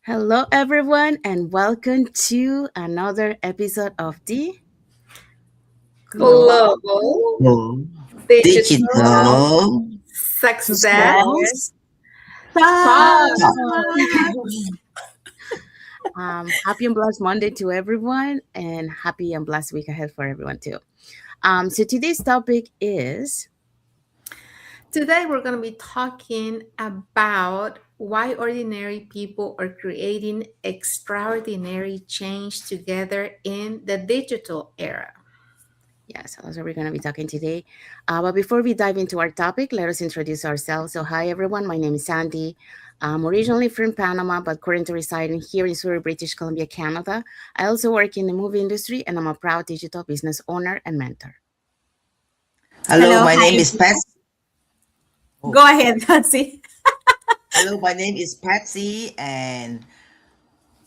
Hello, everyone, and welcome to another episode of the Global Global Global Digital Digital Success Success Talk. Talk. Talk. Happy and blessed Monday to everyone, and happy and blessed week ahead for everyone too. So today's topic is Today, we're going to be talking about why ordinary people are creating extraordinary change together in the digital era. yes, that's what we're going to be talking today. But before we dive into our topic, let us introduce ourselves. So, hi everyone, my name is Sandy. I'm originally from Panama, but currently residing here in Surrey, British Columbia, Canada. I also work in the movie industry, and I'm a proud digital business owner and mentor. Hello, Hello, my name hi. is Pat. Go Oh, ahead, Nancy. hello, my name is Patsy, and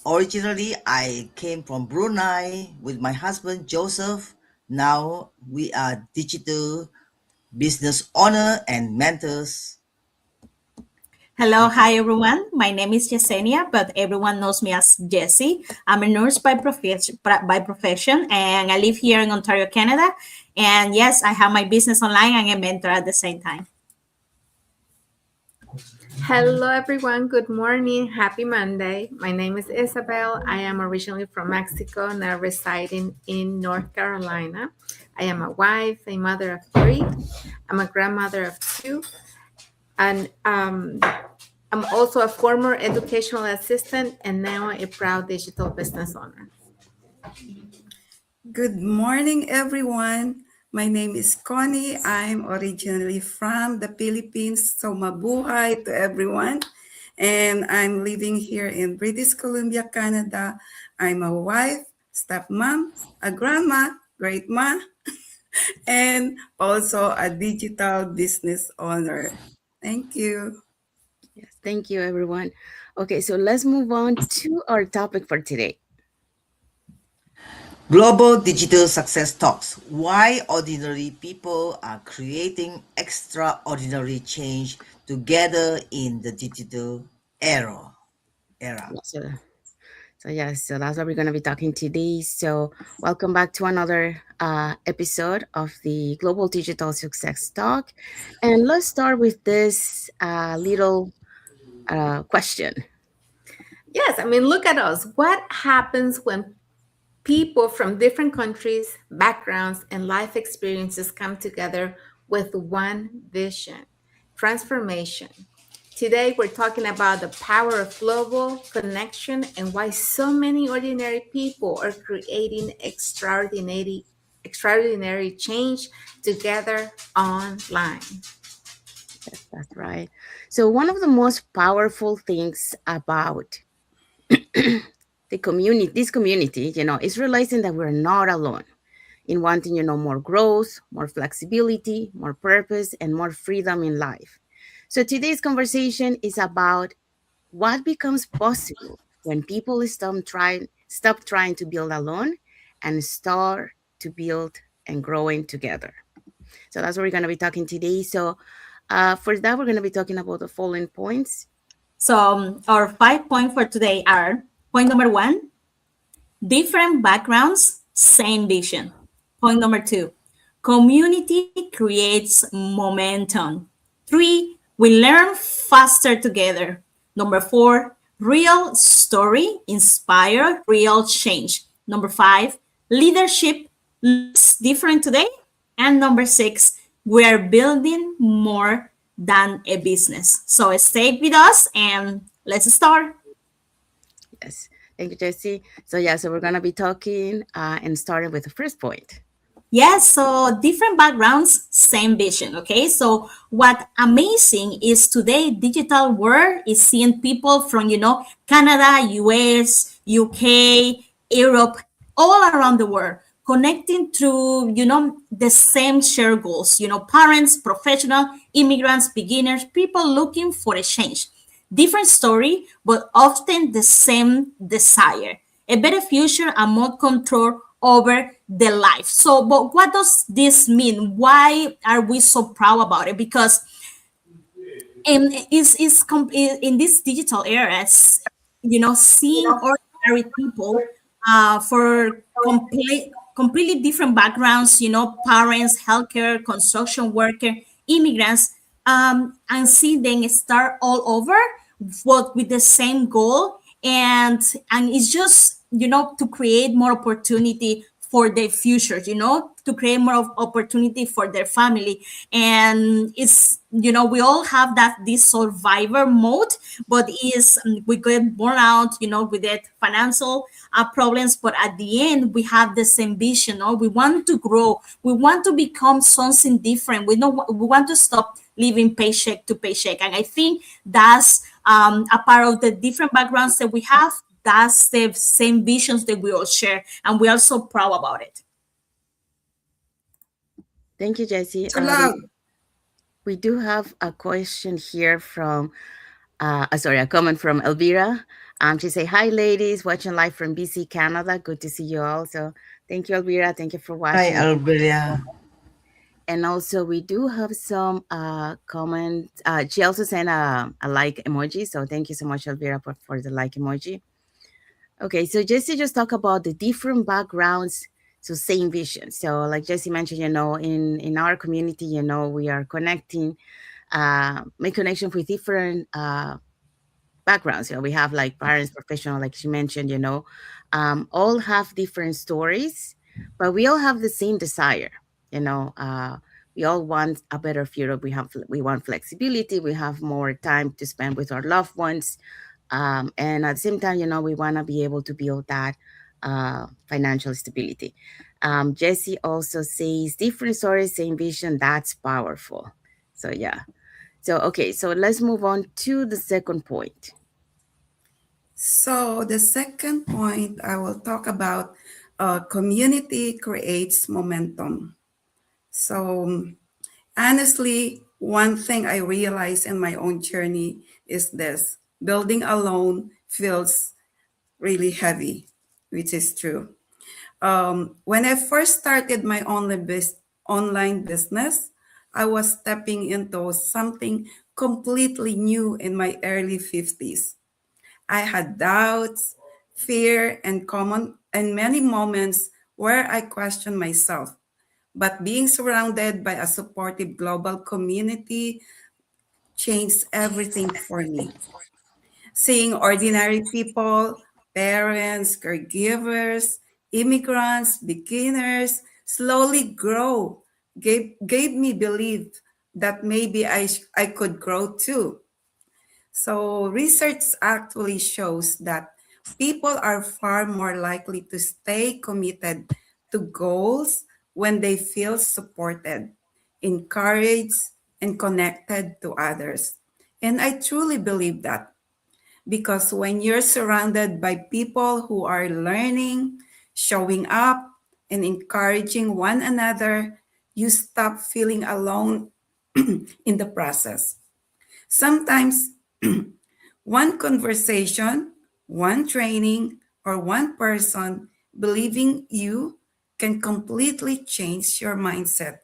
originally I came from Brunei with my husband Joseph. Now we are digital business owner and mentors. Hello, Thank you. hi everyone. My name is Yesenia, but everyone knows me as Jessie. I'm a nurse by profession, and I live here in Ontario, Canada. And yes, I have my business online and a mentor at the same time. Hello, everyone. Good morning. Happy Monday. My name is Isabel. I am originally from Mexico, now residing in North Carolina. I am a wife, a mother of three. I'm a grandmother of two, and I'm also a former educational assistant and now a proud digital business owner. Good morning, everyone. My name is Connie. I'm originally from the Philippines, so mabuhay to everyone. And I'm living here in British Columbia, Canada. I'm a wife, stepmom, a grandma, great ma, and also a digital business owner. Thank you. Yes, thank you, everyone. Okay, so let's move on to our topic for today. Global Digital Success Talks. Why ordinary people are creating extraordinary change together in the digital era. Era. Yeah, so that's what we're going to be talking today. So welcome back to another episode of the Global Digital Success Talk, and let's start with this little question. Yes, I mean, look at us. What happens when people from different countries, backgrounds, and life experiences come together with one vision transformation? Today, we're talking about the power of global connection and why so many ordinary people are creating extraordinary change together online. Yes, that's right. So one of the most powerful things about this community, is realizing that we're not alone in wanting, more growth, more flexibility, more purpose, and more freedom in life. So today's conversation is about what becomes possible when people stop trying to build alone and start to build and growing together. So that's what we're going to be talking today. So for that, we're going to be talking about the following points. So, our 5 points for today are: point number one, different backgrounds, same vision. Point number two, community creates momentum. Three, we learn faster together. Number four, real story inspire real change. Number five, leadership looks different today. And number six, we're building more than a business. So stay with us and let's start. Yes. Thank you, Jesse. So we're going to be talking and starting with the first point. Yes, so different backgrounds, same vision. Okay, so what amazing is today digital world is seeing people from Canada, US, UK, Europe, all around the world connecting through the same shared goals. Parents, professional, immigrants, beginners, people looking for a change. Different story, but often the same desire: a better future and more control over the life. So, but what does this mean? Why are we so proud about it? Because in this digital era, seeing ordinary people for completely different backgrounds, parents, healthcare, construction worker, immigrants, and see them start all over, but with the same goal. And it's just, to create more opportunity for their future, to create more opportunity for their family. And it's, we all have this survivor mode, but is we get born out, with that financial problems. But at the end, we have the same vision. We want to grow. We want to become something different. We want to stop living paycheck to paycheck. And I think that's a part of the different backgrounds that we have. That's the same visions that we all share, and we are so proud about it. Thank you, Jessie. Too loud. We do have a question here from, a comment from Elvira. She say, "Hi, ladies, watching live from BC, Canada. Good to see you all." So thank you, Elvira. Thank you for watching. Hi, Alberia. And also, we do have some comments. She also sent a like emoji. So thank you so much, Elvira, for the like emoji. Okay, so Jessie just talk about the different backgrounds, so same vision. So like Jessie mentioned, in our community, we are connecting, make connection with different backgrounds. We have like parents, professional, like she mentioned, all have different stories, but we all have the same desire. We all want a better future. We want flexibility. We have more time to spend with our loved ones. And at the same time, we want to be able to build that financial stability. Jessie also says different stories, same vision. That's powerful. So yeah. So, okay. So let's move on to the second point. So the second point I will talk about, community creates momentum. So honestly, one thing I realized in my own journey is this: building alone feels really heavy, which is true. When I first started my online business, I was stepping into something completely new in my early 50s. I had doubts, fear, and many moments where I questioned myself. But being surrounded by a supportive global community changed everything for me. Seeing ordinary people, parents, caregivers, immigrants, beginners slowly grow gave me belief that maybe I could grow too. So research actually shows that people are far more likely to stay committed to goals when they feel supported, encouraged, and connected to others. And I truly believe that, because when you're surrounded by people who are learning, showing up, and encouraging one another, you stop feeling alone in the process. Sometimes one conversation, one training, or one person believing you can completely change your mindset.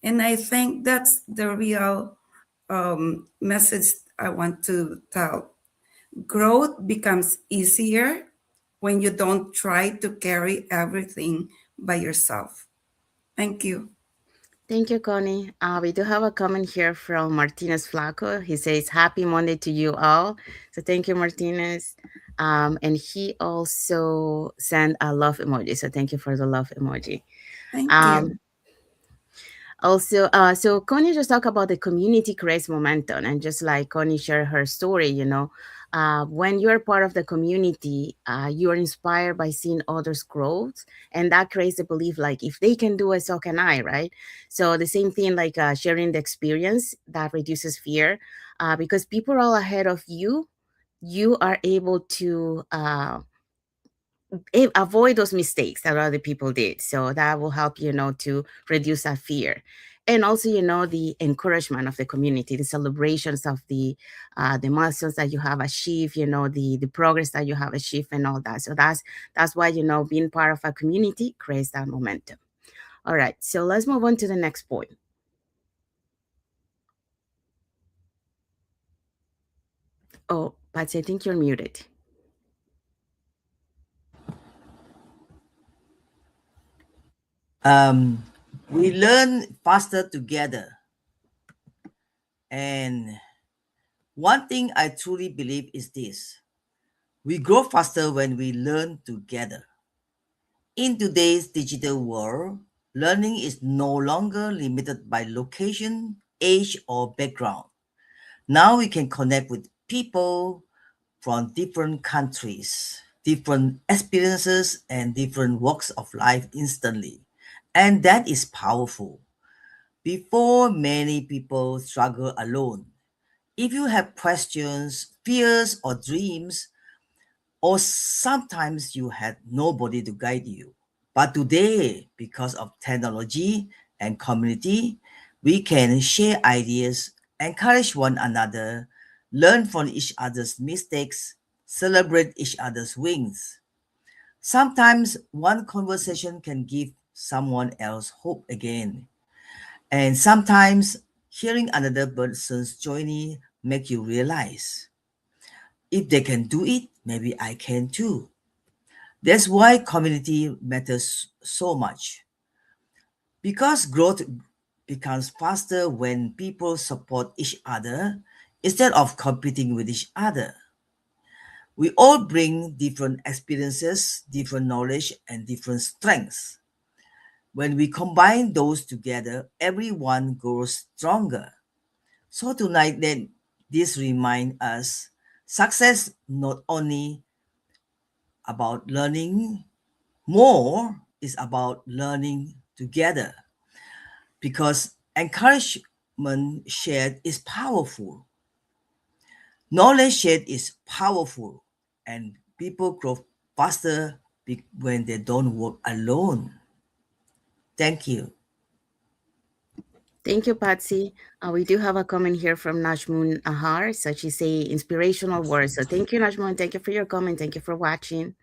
And I think that's the real message I want to tell. Growth becomes easier when you don't try to carry everything by yourself. Thank you. Thank you, Connie. We do have a comment here from Martinez Flaco. He says, "Happy Monday to you all." So thank you, Martinez. And he also sent a love emoji. So thank you for the love emoji. Thank you. Also, so Connie just talked about the community creates momentum, and just like Connie shared her story, when you're part of the community, you are inspired by seeing others' growth, and that creates the belief like if they can do it, so can I, right? So the same thing like sharing the experience that reduces fear, because people are all ahead of you. You are able to avoid those mistakes that other people did. So that will help to reduce that fear. And also the encouragement of the community, the celebrations of the milestones that you have achieved, the progress that you have achieved and all that. So that's why being part of a community creates that momentum. All right, so let's move on to the next point. Oh, Patsy, I think you're muted. We learn faster together. And one thing I truly believe is this: we grow faster when we learn together. In today's digital world, learning is no longer limited by location, age, or background. Now we can connect with people from different countries, different experiences, and different walks of life instantly. And that is powerful. Before, many people struggle alone. If you have questions, fears, or dreams, or sometimes you had nobody to guide you. But today, because of technology and community, we can share ideas, encourage one another, learn from each other's mistakes, celebrate each other's wins. Sometimes one conversation can give someone else hope again. And sometimes hearing another person's journey make you realize if they can do it, maybe I can too. That's why community matters so much. Because growth becomes faster when people support each other instead of competing with each other. We all bring different experiences, different knowledge, and different strengths. When we combine those together, everyone grows stronger. So tonight, then, this reminds us success not only about learning more, is about learning together, because encouragement shared is powerful, knowledge shared is powerful, and people grow faster when they don't work alone. Thank you. Thank you, Patsy. We do have a comment here from Najmoon Ahar. So she say inspirational words. So thank you, Najmoon. Thank you for your comment. Thank you for watching.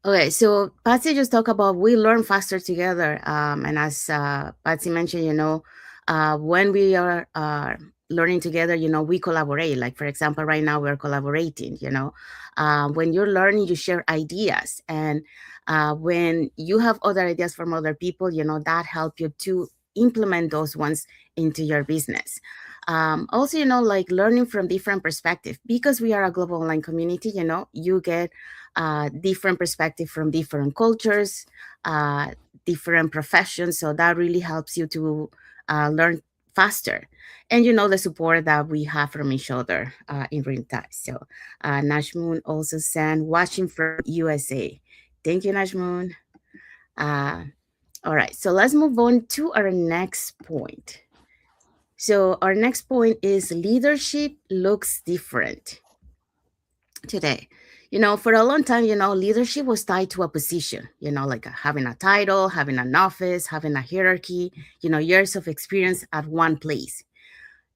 Okay, so Patsy just talked about we learn faster together. And as Patsy mentioned, when we are learning together, we collaborate. Like, for example, right now we're collaborating, when you're learning, you share ideas. And when you have other ideas from other people, that help you to implement those ones into your business. Also, like learning from different perspective, because we are a global online community, you get different perspective from different cultures, different professions. So that really helps you to learn faster. And the support that we have from each other in real time. So Najmoon also sent watching from USA. Thank you, Najmoon. Uh, all right, so let's move on to our next point. So our next point is leadership looks different today. For a long time, leadership was tied to a position, like having a title, having an office, having a hierarchy, years of experience at one place.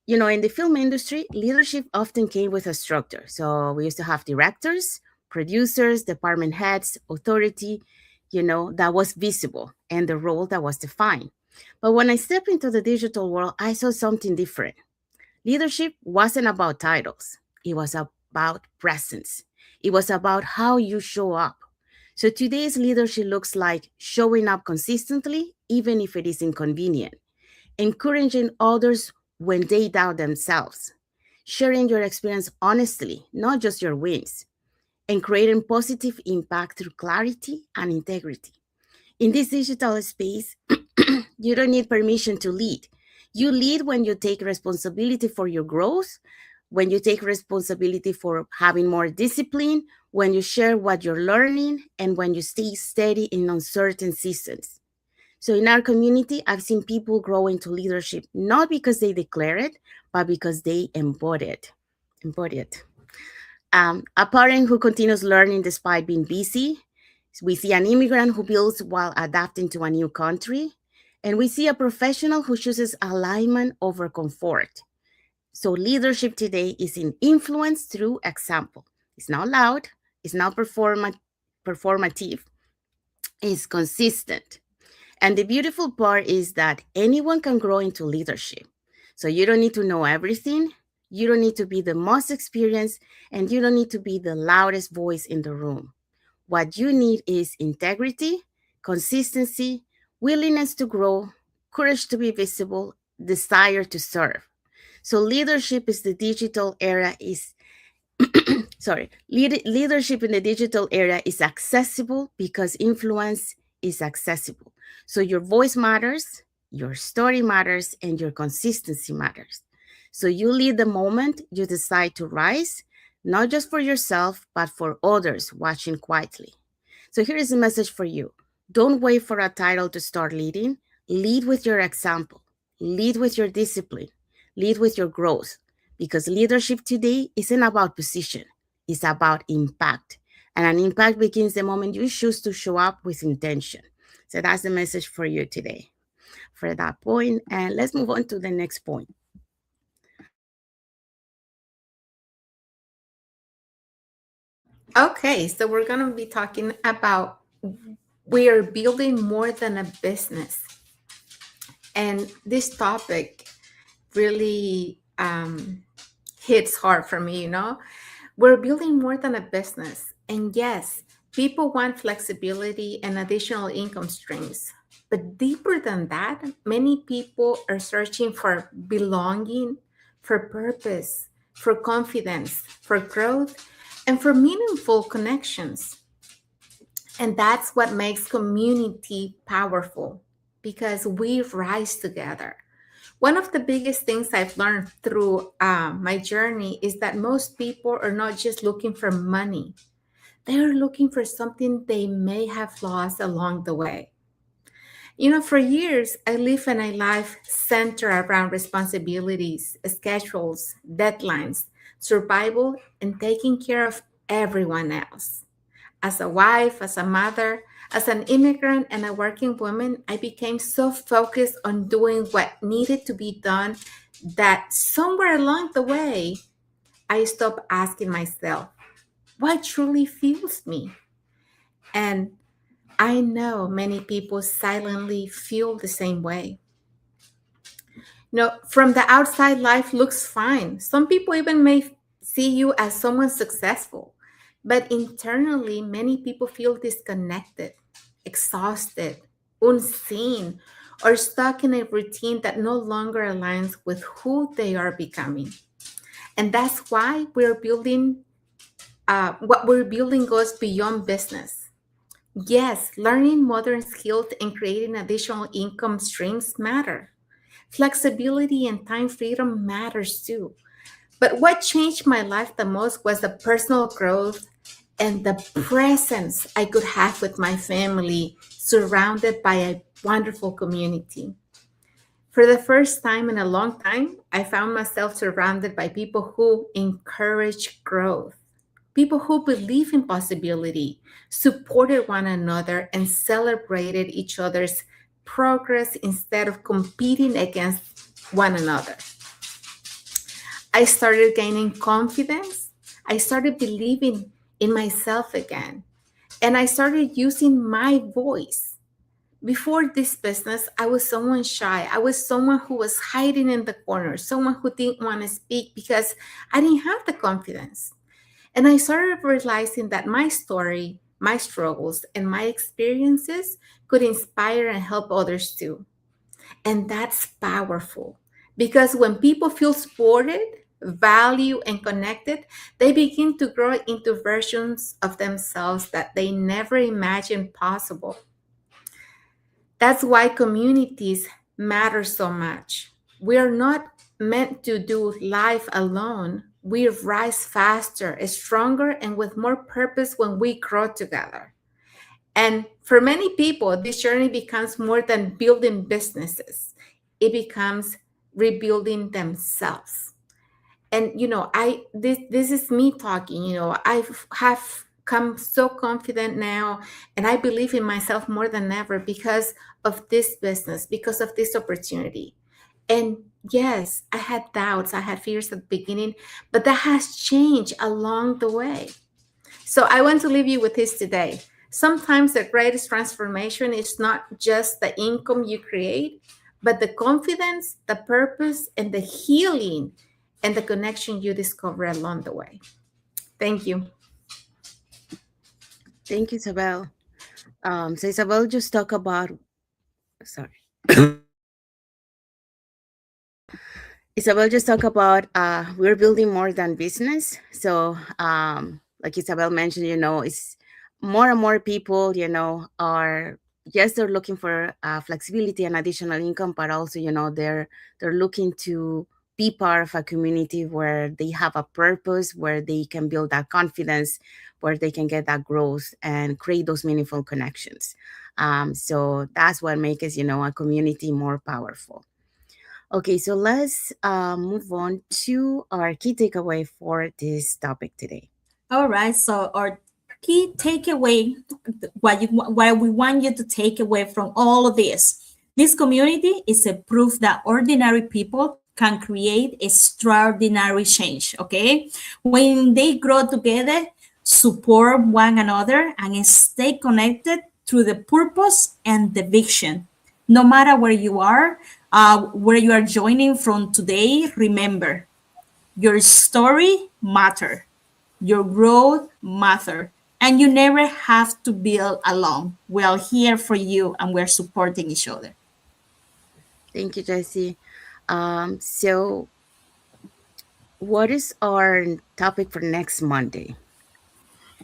In the film industry, leadership often came with a structure. So we used to have directors, producers, department heads, authority, that was visible and the role that was defined. But when I stepped into the digital world, I saw something different. Leadership wasn't about titles, it was about presence. It was about how you show up. So today's leadership looks like showing up consistently, even if it is inconvenient, encouraging others when they doubt themselves, sharing your experience honestly, not just your wins, and creating positive impact through clarity and integrity. In this digital space, you don't need permission to lead. You lead when you take responsibility for your growth, when you take responsibility for having more discipline, when you share what you're learning, and when you stay steady in uncertain seasons. So in our community, I've seen people grow into leadership not because they declare it, but because they embody it. Embody it. A parent who continues learning despite being busy. We see an immigrant who builds while adapting to a new country. And we see a professional who chooses alignment over comfort. So leadership today is in influence through example. It's not loud, it's not performative, it's consistent. And the beautiful part is that anyone can grow into leadership. So you don't need to know everything, you don't need to be the most experienced, and you don't need to be the loudest voice in the room. What you need is integrity, consistency, willingness to grow, courage to be visible, desire to serve. So leadership is the digital era is leadership in the digital era is accessible because influence is accessible. So your voice matters, your story matters, and your consistency matters. So you lead the moment you decide to rise, not just for yourself, but for others watching quietly. So here is a message for you. Don't wait for a title to start leading. Lead with your example. Lead with your discipline. Lead with your growth. Because leadership today isn't about position, it's about impact. And an impact begins the moment you choose to show up with intention. So that's the message for you today for that point. And let's move on to the next point. Okay, so we're going to be talking about we are building more than a business. And this topic really hits hard for me, you know? We're building more than a business. And yes, people want flexibility and additional income streams. But deeper than that, many people are searching for belonging, for purpose, for confidence, for growth, and for meaningful connections. And that's what makes community powerful because we rise together. One of the biggest things I've learned through my journey is that most people are not just looking for money, they're looking for something they may have lost along the way. You know, for years, I live in a life centered around responsibilities, schedules, deadlines, survival, and taking care of everyone else. As a wife, as a mother, as an immigrant and a working woman, I became so focused on doing what needed to be done that somewhere along the way, I stopped asking myself, what truly fuels me? And I know many people silently feel the same way. You know, from the outside, life looks fine. Some people even may see you as someone successful, but internally, many people feel disconnected, exhausted, unseen, or stuck in a routine that no longer aligns with who they are becoming. And that's why what we're building goes beyond business. Yes, learning modern skills and creating additional income streams matter. Flexibility and time freedom matters too. But what changed my life the most was the personal growth and the presence I could have with my family, surrounded by a wonderful community. For the first time in a long time, I found myself surrounded by people who encourage growth, people who believe in possibility, supported one another, and celebrated each other's progress instead of competing against one another. I started gaining confidence. I started believing in myself again. And I started using my voice. Before this business, I was someone shy. I was someone who was hiding in the corner, someone who didn't want to speak because I didn't have the confidence. And I started realizing that my story, my struggles, and my experiences could inspire and help others too. And that's powerful because when people feel supported, valued, and connected, they begin to grow into versions of themselves that they never imagined possible. That's why communities matter so much. We are not meant to do life alone. We rise faster, stronger, and with more purpose when we grow together. And for many people, this journey becomes more than building businesses. It becomes rebuilding themselves. And you know, this is me talking, you know, I have come so confident now and I believe in myself more than ever because of this business, because of this opportunity. And yes, I had doubts, I had fears at the beginning, but that has changed along the way. So I want to leave you with this today. Sometimes the greatest transformation is not just the income you create, but the confidence, the purpose, and the healing and the connection you discover along the way. Thank you. Thank you, Isabel. So Isabel just talked about, sorry. Isabel just talked about we're building more than business. So like Isabel mentioned, it's more and more people, are, yes, they're looking for flexibility and additional income, but also, they're looking to be part of a community where they have a purpose, where they can build that confidence, where they can get that growth and create those meaningful connections. So that's what makes, a community more powerful. Okay, so let's move on to our key takeaway for this topic today. All right. So our key takeaway, what we want you to take away from all of this, this community is a proof that ordinary people can create extraordinary change. Okay, when they grow together, support one another, and stay connected through the purpose and the vision. No matter where you are joining from today, remember your story matter, your growth matter, and you never have to build alone. We are here for you and we're supporting each other. Thank you, Jessie. So what is our topic for next Monday?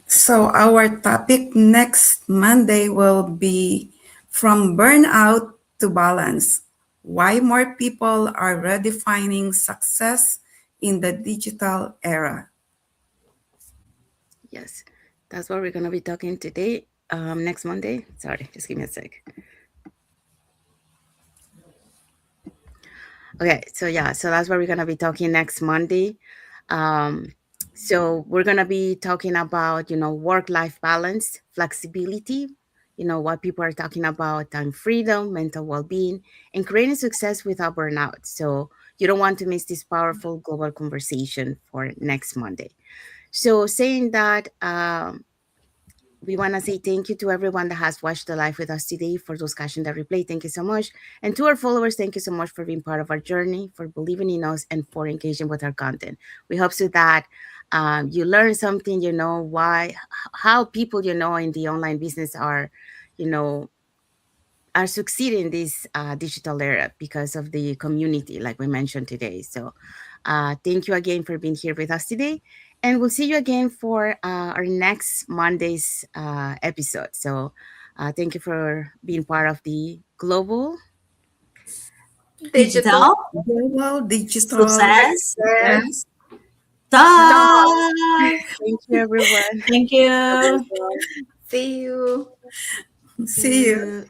So our topic next Monday will be from burnout to balance. Why more people are redefining success in the digital era. Yes, that's what we're going to be talking today, next Monday. Sorry, just give me a sec. Okay, so that's what we're going to be talking next Monday. So we're going to be talking about, work-life balance, flexibility, what people are talking about, time freedom, mental well-being, and creating success without burnout. So you don't want to miss this powerful global conversation for next Monday. So saying that, we want to say thank you to everyone that has watched the live with us today. For those catching the replay, thank you so much. And to our followers, thank you so much for being part of our journey, for believing in us, and for engaging with our content. We hope so that you learn something, how people, in the online business are, are succeeding in this digital era because of the community, like we mentioned today. So thank you again for being here with us today. And we'll see you again for our next Monday's episode. So thank you for being part of the global Digital Global digital success. success. Talk. Thank you, everyone. Thank you. See you. See you.